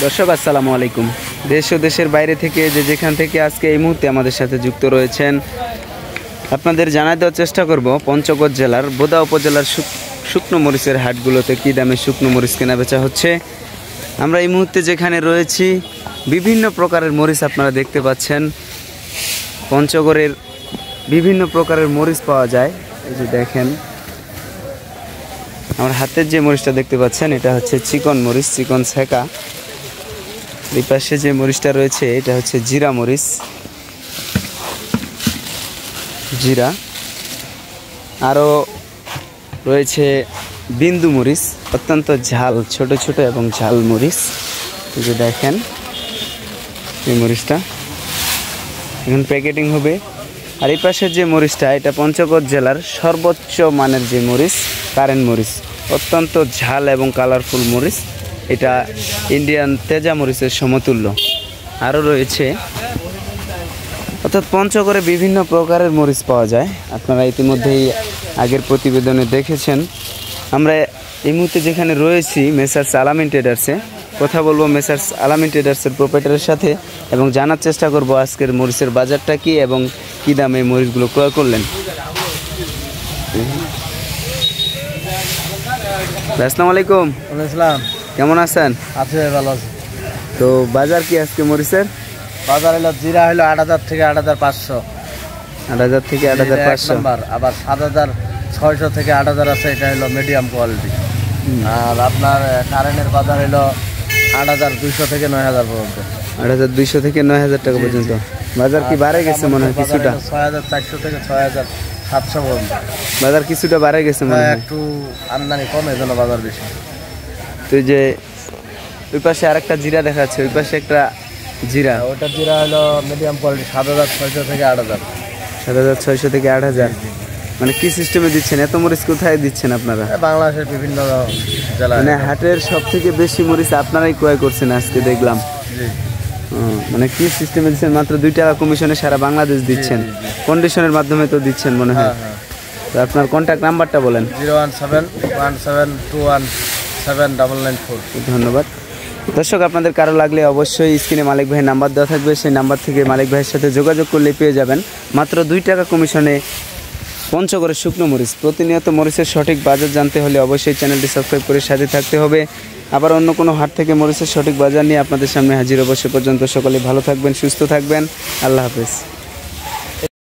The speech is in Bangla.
দর্শক আসসালামু আলাইকুম। দেশ ও দেশের বাইরে থেকে যেখান থেকে আজকে এই মুহূর্তে আমাদের সাথে যুক্ত রয়েছেন, আপনাদের জানাই দেওয়ার চেষ্টা করব পঞ্চগড় জেলার বোদা উপজেলার শুকনো মরিচের হাটগুলোতে কী দামে শুকনো মরিচ কেনা বেচা হচ্ছে। আমরা এই মুহূর্তে যেখানে রয়েছি বিভিন্ন প্রকারের মরিচ আপনারা দেখতে পাচ্ছেন। পঞ্চগড়ের বিভিন্ন প্রকারের মরিচ পাওয়া যায়। এই যে দেখেন আমার হাতের যে মরিচটা দেখতে পাচ্ছেন এটা হচ্ছে চিকন মরিচ, চিকন ছেঁকা। এই পাশে যে মরিচটা রয়েছে এটা হচ্ছে জিরা মরিচ, জিরা। আরও রয়েছে বিন্দু মরিচ, অত্যন্ত ঝাল, ছোট ছোট এবং ঝাল মরিচ। এই যে দেখেন এই মরিচটা এখন প্যাকেটিং হবে। আর এই পাশের যে মরিচটা এটা পঞ্চগড় জেলার সর্বোচ্চ মানের যে মরিচ, কারেন্ট মরিচ, অত্যন্ত ঝাল এবং কালারফুল মরিচ। এটা ইন্ডিয়ান তেজা মরিচের সমতুল্য। আরও রয়েছে, অর্থাৎ পঞ্চগড়ে বিভিন্ন প্রকারের মরিচ পাওয়া যায়। আপনারা ইতিমধ্যেই আগের প্রতিবেদনে দেখেছেন। আমরা এই মুহূর্তে যেখানে রয়েছি মেসার্স আলামিন ট্রেডার্সে, কথা বলবো মেসার্স আলামিন ট্রেডার্সের প্রোপাইটারের সাথে এবং জানার চেষ্টা করব আজকের মরিচের বাজারটা কি এবং কী দামে মরিচগুলো ক্রয় করলেন। আসসালামু আলাইকুম। আসসালাম, কেমন আছেন? আছে ভালো আছে। তো বাজার কি আজকে মরিচের? বাজার হলো জিরা হলো 8,000 থেকে 8,500, 8,000 থেকে 8,500। আবার 7,600 থেকে 8,000 আছে, এটা হলো মিডিয়াম কোয়ালিটি। আর আপনার কারেন্টের বাজার হলো 8,200 থেকে 9,000 পর্যন্ত। 8,200 থেকে 9,000 টাকা পর্যন্ত। বাজার কি বাড়ে গেছে মনে হয় কিছুটা? 6,400 থেকে 6,700 পর্যন্ত বাজার কিছুটা বাড়ে গেছে মনে হয়। একটু আমদানি কম, এই জন্য বাজার বেশি। তো এই যে ওই পাশে আরেকটা জিরা দেখাচ্ছে, ওই পাশে একটা জিরা, ওটা জিরা হলো মিডিয়াম কোয়ালিটি 7,600 থেকে 8,000। 7,600 থেকে 8,000। মানে কি সিস্টেমে দিচ্ছেন? এত মরিচ কোথায় দিচ্ছেন আপনারা? বাংলাদেশের বিভিন্ন জেলায়। মানে হাটের সব থেকে বেশি মরিচ আপনারাই ক্রয় করছেন আজকে দেখলাম। মানে কি সিস্টেমে দিচ্ছেন? মাত্র 2 টাকা কমিশনে সারা বাংলাদেশ দিচ্ছেন, কন্ডিশনের মাধ্যমে তো দিচ্ছেন মনে হয়। তো আপনার কন্ট্যাক্ট নাম্বারটা বলেন। 01717217994। ধন্যবাদ। দর্শক, আপনাদের কারো লাগলে অবশ্যই স্ক্রিনে মালিক ভাইয়ের নাম্বার দেওয়া থাকবে, সেই নাম্বার থেকে মালিক ভাইয়ের সাথে যোগাযোগ করলে পেয়ে যাবেন মাত্র 2 টাকা কমিশনে পঞ্চগড়ের শুকনো মরিচ। প্রতিনিয়ত মরিচের সঠিক বাজার জানতে হলে অবশ্যই চ্যানেলটি সাবস্ক্রাইব করে সাথে থাকতে হবে। আবার অন্য কোনো হাট থেকে মরিচের সঠিক বাজার নিয়ে আপনাদের সামনে হাজির। অবশ্যই পর্যন্ত সকলে ভালো থাকবেন, সুস্থ থাকবেন। আল্লাহ হাফেজ।